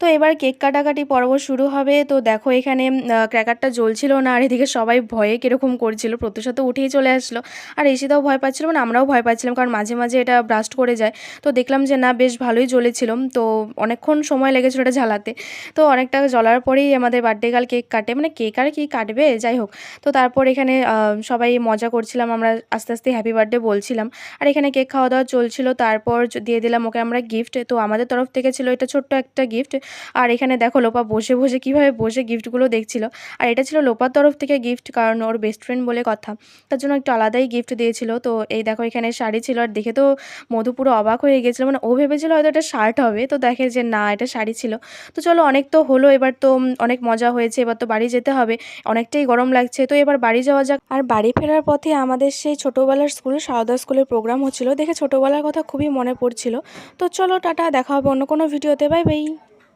তো এবার কেক কাটাকাটি পর্ব শুরু হবে। তো দেখো এখানে ক্র্যাকারটা জ্বলছিল না, আর এদিকে সবাই ভয়ে কীরকম করছিল। প্রত্যুষা তো উঠেই চলে আসলো, আর ঈশিতাও ভয় পাচ্ছিল, মানে আমরাও ভয় পাচ্ছিলাম, কারণ মাঝে মাঝে এটা ব্রাস্ট করে যায়। তো দেখলাম যে না, বেশ ভালোই জ্বলেছিল। তো অনেকক্ষণ সময় লেগেছিল এটা জ্বালাতে। তো অনেকটা জ্বলার পরেই আমাদের বার্থডে গার্ল কেক কাটে, মানে কেক আর কি কাটবে, যাই হোক। তো তারপর এখানে সবাই মজা করছিলাম, আমরা আস্তে আস্তে হ্যাপি বার্থডে বলছিলাম, আর এখানে কেক খাওয়া দাওয়া চলছিল। তারপর দিয়ে দিলাম ওকে আমরা গিফট। তো আমাদের তরফ থেকে ছিল এটা ছোট্ট একটা গিফট। আর এখানে দেখো লোপা বসে বসে কীভাবে বসে গিফটগুলো দেখছিল। আর এটা ছিল লোপার তরফ থেকে গিফট, কারণ ওর বেস্ট ফ্রেন্ড বলে কথা, তার জন্য একটু আলাদাই গিফট দিয়েছিল। তো এই দেখো এখানে শাড়ি ছিল, আর দেখে তো মধু পুরো অবাক হয়ে গেছিলো, মানে ও ভেবেছিল হয়তো এটা শার্ট হবে, তো দেখে যে না, এটা শাড়ি ছিল। তো চলো, অনেক তো হলো, এবার তো অনেক মজা হয়েছে, এবার তো বাড়ি যেতে হবে, অনেকটাই গরম লাগছে। তো এবার বাড়ি যাওয়া যাক। আর বাড়ি ফেরার পথে আমাদের সেই ছোটোবেলার স্কুল, সারদা স্কুলের প্রোগ্রাম হচ্ছিল, দেখে ছোটোবেলার কথা খুবই মনে পড়ছিল। তো চলো টাটা, দেখা হবে অন্য কোনো ভিডিওতে, বাই বাই।